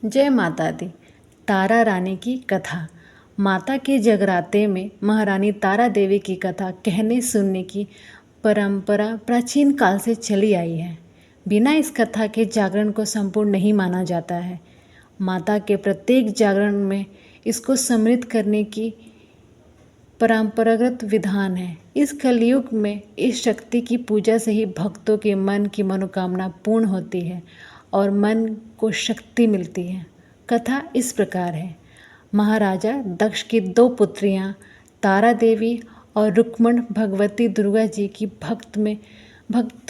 जय माता दी। तारा रानी की कथा। माता के जगराते में महारानी तारा देवी की कथा कहने सुनने की परंपरा प्राचीन काल से चली आई है। बिना इस कथा के जागरण को संपूर्ण नहीं माना जाता है। माता के प्रत्येक जागरण में इसको समृद्ध करने की परंपरागत विधान है। इस कलयुग में इस शक्ति की पूजा से ही भक्तों के मन की मनोकामना पूर्ण होती है और मन को शक्ति मिलती है। कथा इस प्रकार है। महाराजा दक्ष की 2 पुत्रियां तारा देवी और रुक्मण भगवती दुर्गा जी की भक्त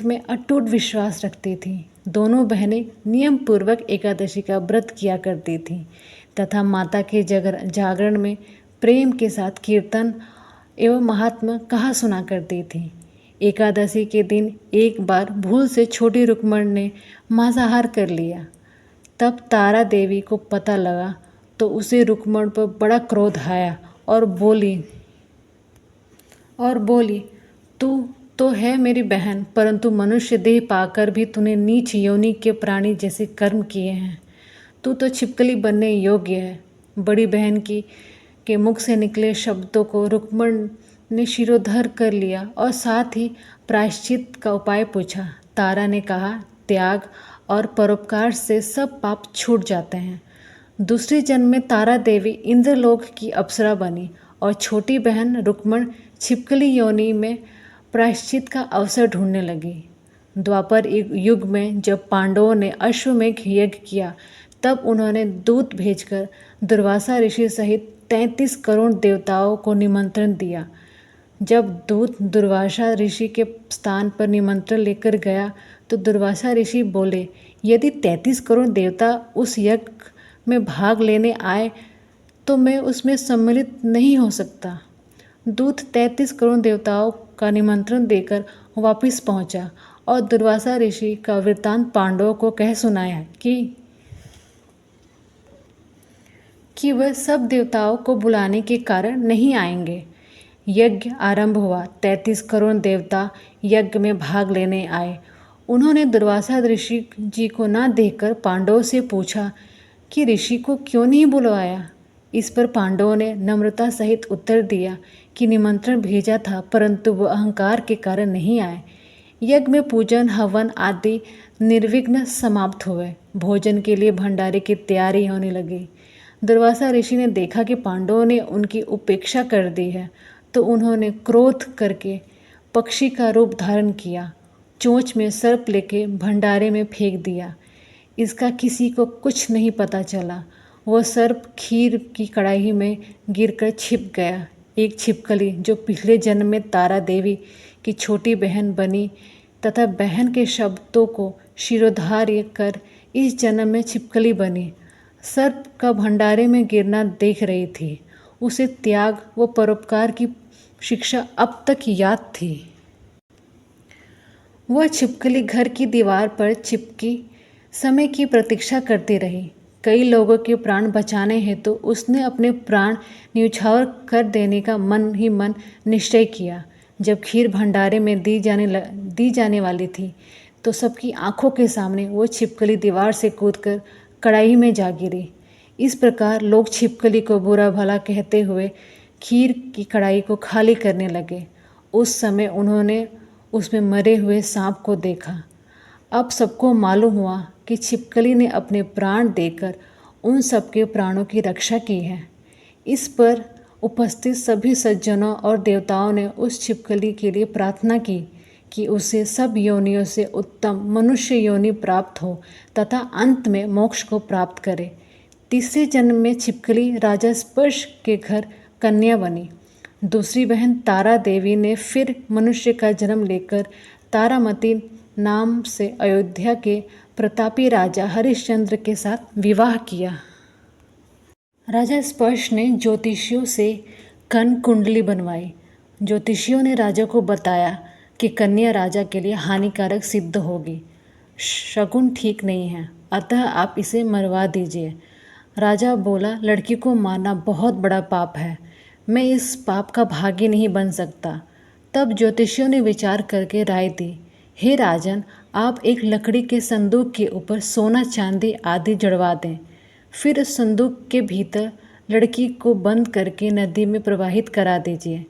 में अटूट विश्वास रखती थीं। दोनों बहनें नियम पूर्वक एकादशी का व्रत किया करती थीं तथा माता के जागरण में प्रेम के साथ कीर्तन एवं महात्मा कहा सुना करती थी। एकादशी के दिन एक बार भूल से छोटी रुक्मण ने मांसाहार कर लिया। तब तारा देवी को पता लगा तो उसे रुक्मण पर बड़ा क्रोध आया और बोली तू तो है मेरी बहन, परंतु मनुष्य देह पाकर भी तूने नीच योनि के प्राणी जैसे कर्म किए हैं। तू तो छिपकली बनने योग्य है। बड़ी बहन के मुख से निकले शब्दों को रुक्मण ने शिरोधर कर लिया और साथ ही प्रायश्चित का उपाय पूछा। तारा ने कहा, त्याग और परोपकार से सब पाप छूट जाते हैं। दूसरे जन्म में तारा देवी इंद्रलोक की अप्सरा बनी और छोटी बहन रुक्मण छिपकली योनि में प्रायश्चित का अवसर ढूंढने लगी। द्वापर युग में जब पांडवों ने अश्वमेघ यज्ञ किया तब उन्होंने दूत भेजकर दुर्वासा ऋषि सहित 33 करोड़ देवताओं को निमंत्रण दिया। जब दूत दुर्वासा ऋषि के स्थान पर निमंत्रण लेकर गया तो दुर्वासा ऋषि बोले, यदि 33 करोड़ देवता उस यज्ञ में भाग लेने आए तो मैं उसमें सम्मिलित नहीं हो सकता। दूत 33 करोड़ देवताओं का निमंत्रण देकर वापस पहुंचा और दुर्वासा ऋषि का वृत्तांत पांडवों को कह सुनाया कि वह सब देवताओं को बुलाने के कारण नहीं आएंगे। यज्ञ आरंभ हुआ। 33 करोड़ देवता यज्ञ में भाग लेने आए। उन्होंने दुर्वासा ऋषि जी को न देखकर पांडवों से पूछा कि ऋषि को क्यों नहीं बुलवाया। इस पर पांडवों ने नम्रता सहित उत्तर दिया कि निमंत्रण भेजा था परंतु वह अहंकार के कारण नहीं आए। यज्ञ में पूजन हवन आदि निर्विघ्न समाप्त हुए। भोजन के लिए भंडारे की तैयारी होने लगी। दुर्वासा ऋषि ने देखा कि पांडवों ने उनकी उपेक्षा कर दी है तो उन्होंने क्रोध करके पक्षी का रूप धारण किया। चोंच में सर्प लेके भंडारे में फेंक दिया। इसका किसी को कुछ नहीं पता चला। वह सर्प खीर की कढ़ाई में गिरकर छिप गया। एक छिपकली जो पिछले जन्म में तारा देवी की छोटी बहन बनी तथा बहन के शब्दों को शिरोधार्य कर इस जन्म में छिपकली बनी, सर्प का भंडारे में गिरना देख रही थी। उसे त्याग व परोपकार की शिक्षा अब तक याद थी। वह छिपकली घर की दीवार पर चिपकी समय की प्रतीक्षा करती रही। कई लोगों के प्राण बचाने हेतु उसने अपने प्राण न्यौछावर कर देने का मन ही मन निश्चय किया। जब खीर भंडारे में दी जाने वाली थी तो सबकी आंखों के सामने वो छिपकली दीवार से कूदकर कढ़ाई में जा गिरी। इस प्रकार लोग छिपकली को बुरा भला कहते हुए खीर की कढ़ाई को खाली करने लगे। उस समय उन्होंने उसमें मरे हुए सांप को देखा। अब सबको मालूम हुआ कि छिपकली ने अपने प्राण देकर उन सबके प्राणों की रक्षा की है। इस पर उपस्थित सभी सज्जनों और देवताओं ने उस छिपकली के लिए प्रार्थना की कि उसे सब योनियों से उत्तम मनुष्य योनि प्राप्त हो तथा अंत में मोक्ष को प्राप्त करे। तीसरे जन्म में छिपकली राजा स्पर्श के घर कन्या बनी। दूसरी बहन तारा देवी ने फिर मनुष्य का जन्म लेकर तारामती नाम से अयोध्या के प्रतापी राजा हरिश्चंद्र के साथ विवाह किया। राजा स्पर्श ने ज्योतिषियों से कर्ण कुंडली बनवाई। ज्योतिषियों ने राजा को बताया कि कन्या राजा के लिए हानिकारक सिद्ध होगी, शगुन ठीक नहीं है, अतः आप इसे मरवा दीजिए। राजा बोला, लड़की को मारना बहुत बड़ा पाप है, मैं इस पाप का भागी नहीं बन सकता। तब ज्योतिषियों ने विचार करके राय दी, हे राजन, आप एक लकड़ी के संदूक के ऊपर सोना चांदी आदि जड़वा दें। फिर उस संदूक के भीतर लड़की को बंद करके नदी में प्रवाहित करा दीजिए।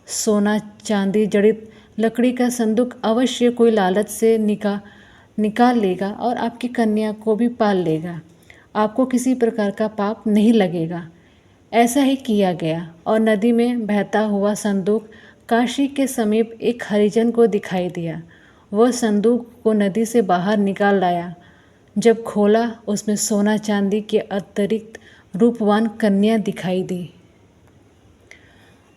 सोना चांदी जड़ित लकड़ी का संदूक अवश्य कोई लालच से निकाल लेगा और आपकी कन्या को भी पाल लेगा। आपको किसी प्रकार का पाप नहीं लगेगा। ऐसा ही किया गया और नदी में बहता हुआ संदूक काशी के समीप एक हरिजन को दिखाई दिया। वह संदूक को नदी से बाहर निकाल लाया। जब खोला, उसमें सोना चांदी के अतिरिक्त रूपवान कन्या दिखाई दी।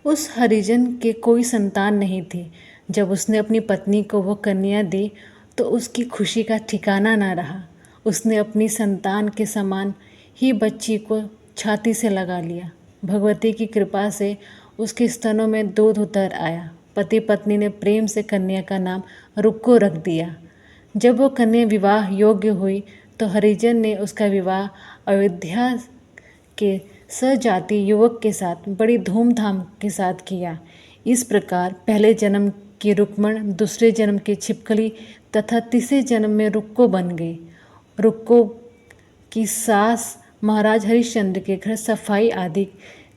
उस हरिजन के कोई संतान नहीं थी। जब उसने अपनी पत्नी को वह कन्या दी तो उसकी खुशी का ठिकाना न रहा। उसने अपनी संतान के समान ही बच्ची को छाती से लगा लिया। भगवती की कृपा से उसके स्तनों में दूध उतर आया। पति पत्नी ने प्रेम से कन्या का नाम रुक्को रख दिया। जब वो कन्या विवाह योग्य हुई तो हरिजन ने उसका विवाह अयोध्या के सजाति युवक के साथ बड़ी धूमधाम के साथ किया। इस प्रकार पहले जन्म की रुक्मण दूसरे जन्म की छिपकली तथा तीसरे जन्म में रुक्को बन गई। रुक्को की सास महाराज हरिश्चंद्र के घर सफाई आदि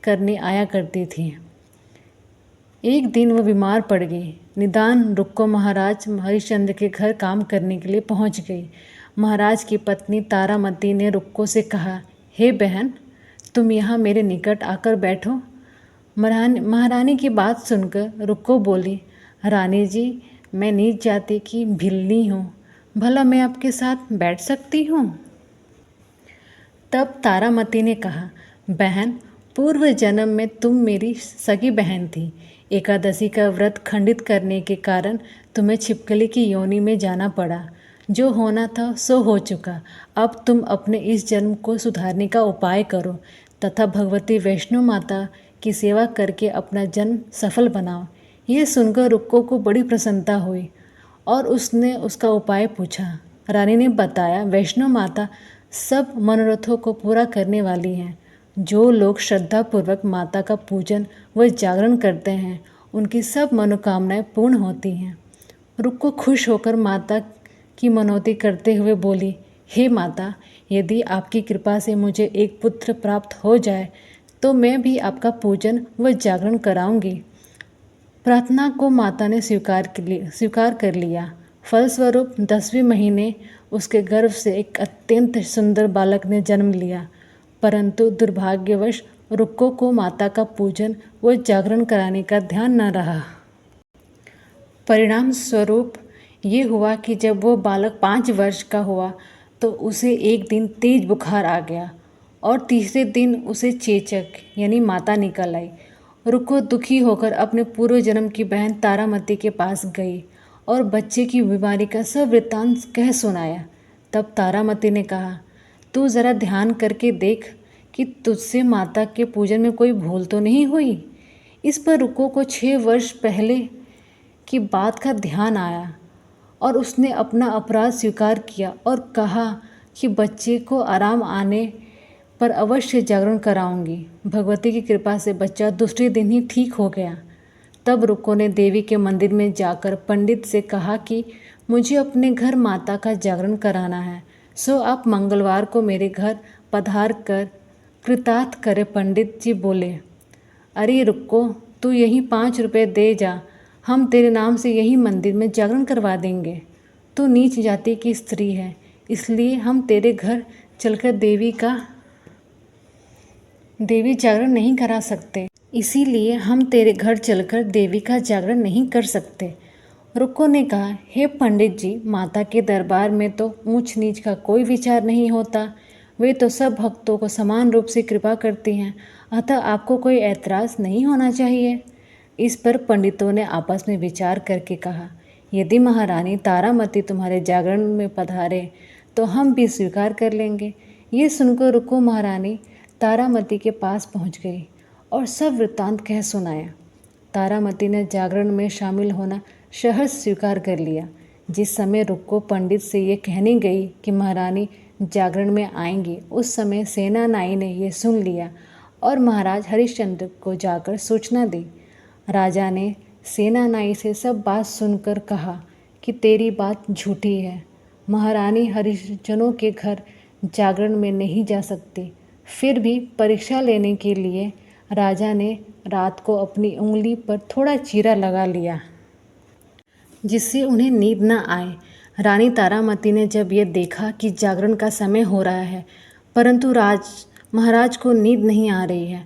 करने आया करती थी। एक दिन वह बीमार पड़ गई। निदान रुक्को महाराज हरिश्चंद्र के घर काम करने के लिए पहुंच गई। महाराज की पत्नी तारामती ने रुक्को से कहा, हे बहन, तुम यहाँ मेरे निकट आकर बैठो। महारानी की बात सुनकर रुक्को बोली, रानी जी, मैं नीच जाति की भिल्ली हूँ, भला मैं आपके साथ बैठ सकती हूँ? तब तारामती ने कहा, बहन, पूर्व जन्म में तुम मेरी सगी बहन थी। एकादशी का व्रत खंडित करने के कारण तुम्हें छिपकली की योनि में जाना पड़ा। जो होना था सो हो चुका। अब तुम अपने इस जन्म को सुधारने का उपाय करो तथा भगवती वैष्णो माता की सेवा करके अपना जन्म सफल बनाओ। ये सुनकर रुक्को को बड़ी प्रसन्नता हुई और उसने उसका उपाय पूछा। रानी ने बताया, वैष्णो माता सब मनोरथों को पूरा करने वाली हैं। जो लोग श्रद्धापूर्वक माता का पूजन व जागरण करते हैं उनकी सब मनोकामनाएं पूर्ण होती हैं। रुक्को खुश होकर माता की मनौती करते हुए बोली, हे माता, यदि आपकी कृपा से मुझे एक पुत्र प्राप्त हो जाए तो मैं भी आपका पूजन व जागरण कराऊंगी। प्रार्थना को माता ने स्वीकार कर लिया। फलस्वरूप 10वें महीने उसके गर्भ से एक अत्यंत सुंदर बालक ने जन्म लिया। परंतु दुर्भाग्यवश रुक्को को माता का पूजन व जागरण कराने का ध्यान न रहा। परिणाम स्वरूप ये हुआ कि जब वो बालक 5 वर्ष का हुआ तो उसे एक दिन तेज बुखार आ गया और तीसरे दिन उसे चेचक यानी माता निकल आई। रुक्को दुखी होकर अपने पूर्व जन्म की बहन तारामती के पास गई और बच्चे की बीमारी का सब वृत्तांत कह सुनाया। तब तारामती ने कहा, तू ज़रा ध्यान करके देख कि तुझसे माता के पूजन में कोई भूल तो नहीं हुई। इस पर रुक्को को 6 वर्ष पहले की बात का ध्यान आया और उसने अपना अपराध स्वीकार किया और कहा कि बच्चे को आराम आने पर अवश्य जागरण कराऊंगी। भगवती की कृपा से बच्चा दूसरे दिन ही ठीक हो गया। तब रुक्को ने देवी के मंदिर में जाकर पंडित से कहा कि मुझे अपने घर माता का जागरण कराना है, सो आप मंगलवार को मेरे घर पधार कर कृतार्थ करे। पंडित जी बोले, अरे रुक्को, तू यही 5 रुपये दे जा, हम तेरे नाम से यही मंदिर में जागरण करवा देंगे। तू नीच जाति की स्त्री है, इसलिए हम तेरे घर चलकर देवी जागरण नहीं करा सकते। इसीलिए हम तेरे घर चलकर देवी का जागरण नहीं कर सकते। रुक्को ने कहा, हे पंडित जी, माता के दरबार में तो ऊंच नीच का कोई विचार नहीं होता। वे तो सब भक्तों को समान रूप से कृपा करती हैं, अतः आपको कोई ऐतराज़ नहीं होना चाहिए। इस पर पंडितों ने आपस में विचार करके कहा, यदि महारानी तारामती तुम्हारे जागरण में पधारे तो हम भी स्वीकार कर लेंगे। ये सुनकर रुक्को महारानी तारामती के पास पहुंच गई और सब वृत्तांत कह सुनाया। तारामती ने जागरण में शामिल होना सहर्ष स्वीकार कर लिया। जिस समय रुक्को पंडित से ये कहने गई कि महारानी जागरण में आएंगी, उस समय सेनानाई ने यह सुन लिया और महाराज हरिश्चंद्र को जाकर सूचना दी। राजा ने सेनानाई से सब बात सुनकर कहा कि तेरी बात झूठी है। महारानी हरिजनों के घर जागरण में नहीं जा सकती। फिर भी परीक्षा लेने के लिए राजा ने रात को अपनी उंगली पर थोड़ा चीरा लगा लिया, जिससे उन्हें नींद न आए। रानी तारामती ने जब यह देखा कि जागरण का समय हो रहा है परंतु महाराज को नींद नहीं आ रही है,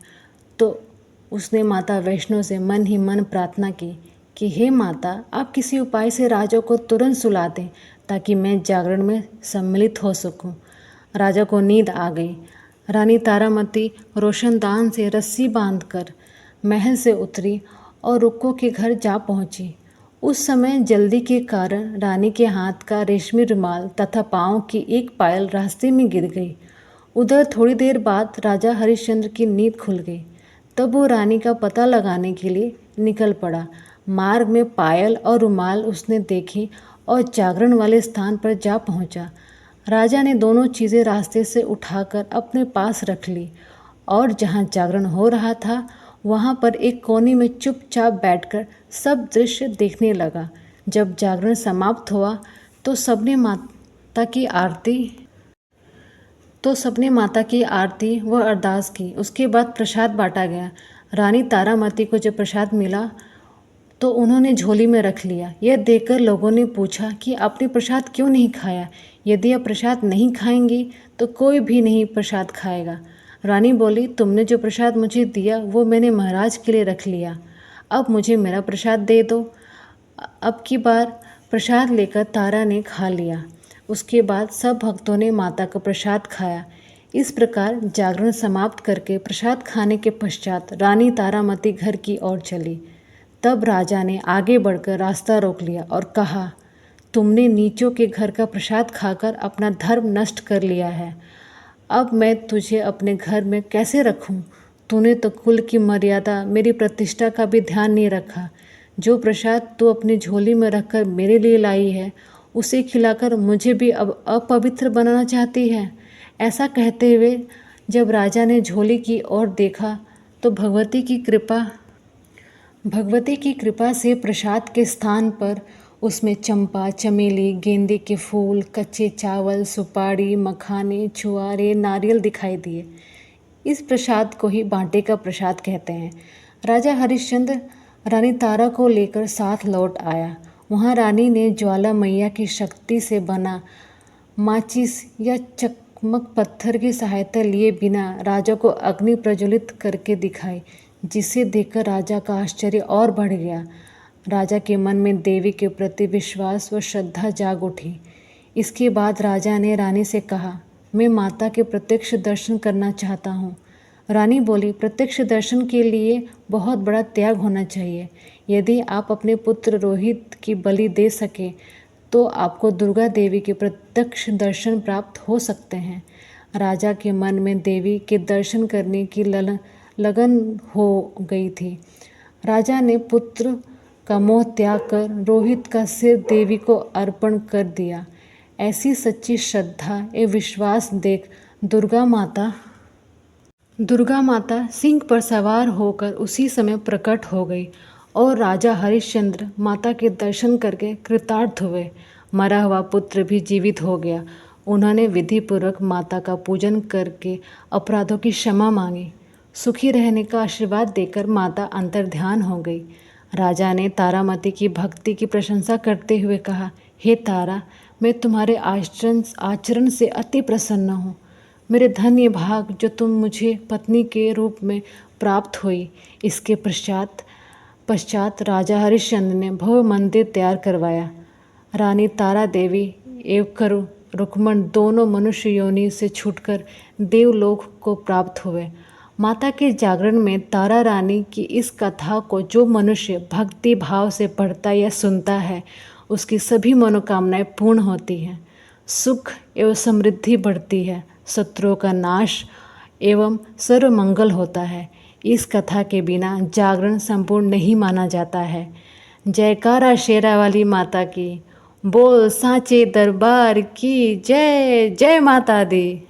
तो उसने माता वैष्णो से मन ही मन प्रार्थना की कि हे माता, आप किसी उपाय से राजा को तुरंत सुला दें ताकि मैं जागरण में सम्मिलित हो सकूं। राजा को नींद आ गई। रानी तारामती रोशनदान से रस्सी बांधकर महल से उतरी और रुक्कों के घर जा पहुंची। उस समय जल्दी के कारण रानी के हाथ का रेशमी रुमाल तथा पाँव की एक पायल रास्ते में गिर गई। उधर थोड़ी देर बाद राजा हरिश्चंद्र की नींद खुल गई। तब वो रानी का पता लगाने के लिए निकल पड़ा। मार्ग में पायल और रुमाल उसने देखी और जागरण वाले स्थान पर जा पहुंचा। राजा ने दोनों चीज़ें रास्ते से उठाकर अपने पास रख ली और जहां जागरण हो रहा था वहां पर एक कोने में चुपचाप बैठकर सब दृश्य देखने लगा। जब जागरण समाप्त हुआ तो सबने माता की आरती व अरदास की। उसके बाद प्रसाद बांटा गया। रानी तारामती को जब प्रसाद मिला तो उन्होंने झोली में रख लिया। यह देखकर लोगों ने पूछा कि आपने प्रसाद क्यों नहीं खाया? यदि आप प्रसाद नहीं खाएंगी तो कोई भी नहीं प्रसाद खाएगा। रानी बोली, तुमने जो प्रसाद मुझे दिया वो मैंने महाराज के लिए रख लिया। अब मुझे मेरा प्रसाद दे दो। अब की बार प्रसाद लेकर तारा ने खा लिया। उसके बाद सब भक्तों ने माता का प्रसाद खाया। इस प्रकार जागरण समाप्त करके प्रसाद खाने के पश्चात रानी तारामती घर की ओर चली। तब राजा ने आगे बढ़कर रास्ता रोक लिया और कहा, तुमने नीचों के घर का प्रसाद खाकर अपना धर्म नष्ट कर लिया है। अब मैं तुझे अपने घर में कैसे रखूं? तूने तो कुल की मर्यादा, मेरी प्रतिष्ठा का भी ध्यान नहीं रखा। जो प्रसाद तू अपनी झोली में रखकर मेरे लिए लाई है उसे खिलाकर मुझे भी अब अपवित्र बनाना चाहती है। ऐसा कहते हुए जब राजा ने झोली की ओर देखा तो भगवती की कृपा से प्रसाद के स्थान पर उसमें चंपा, चमेली, गेंदे के फूल, कच्चे चावल, सुपारी, मखाने, छुआरे, नारियल दिखाई दिए। इस प्रसाद को ही बांटे का प्रसाद कहते हैं। राजा हरिश्चंद्र रानी तारा को लेकर साथ लौट आया। वहाँ रानी ने ज्वाला मैया की शक्ति से बना माचिस या चकमक पत्थर की सहायता लिए बिना राजा को अग्नि प्रज्वलित करके दिखाई, जिसे देखकर राजा का आश्चर्य और बढ़ गया। राजा के मन में देवी के प्रति विश्वास व श्रद्धा जाग उठी। इसके बाद राजा ने रानी से कहा, मैं माता के प्रत्यक्ष दर्शन करना चाहता हूँ। रानी बोली, प्रत्यक्ष दर्शन के लिए बहुत बड़ा त्याग होना चाहिए। यदि आप अपने पुत्र रोहित की बलि दे सके तो आपको दुर्गा देवी के प्रत्यक्ष दर्शन प्राप्त हो सकते हैं। राजा के मन में देवी के दर्शन करने की लगन हो गई थी। राजा ने पुत्र का मोह त्याग कर रोहित का सिर देवी को अर्पण कर दिया। ऐसी सच्ची श्रद्धा एवं विश्वास देख दुर्गा माता सिंह पर सवार होकर उसी समय प्रकट हो गई और राजा हरिश्चंद्र माता के दर्शन करके कृतार्थ हुए। मरा हुआ पुत्र भी जीवित हो गया। उन्होंने विधिपूर्वक माता का पूजन करके अपराधों की क्षमा मांगी। सुखी रहने का आशीर्वाद देकर माता अंतर्ध्यान हो गई। राजा ने तारामती की भक्ति की प्रशंसा करते हुए कहा, हे तारा, मैं तुम्हारे आचरण से अति प्रसन्न हूँ। मेरे धन्य भाग जो तुम मुझे पत्नी के रूप में प्राप्त हुई। इसके पश्चात राजा हरिश्चंद्र ने भव्य मंदिर तैयार करवाया। रानी तारा देवी एवं रुक्मण दोनों मनुष्य योनि से छूटकर देवलोक को प्राप्त हुए। माता के जागरण में तारा रानी की इस कथा को जो मनुष्य भक्ति भाव से पढ़ता या सुनता है उसकी सभी मनोकामनाएं पूर्ण होती हैं, सुख एवं समृद्धि बढ़ती है, शत्रुओं का नाश एवं सर्वमंगल होता है। इस कथा के बिना जागरण संपूर्ण नहीं माना जाता है। जयकारा शेरा वाली माता की, बोल सांचे दरबार की जय। जय माता दी।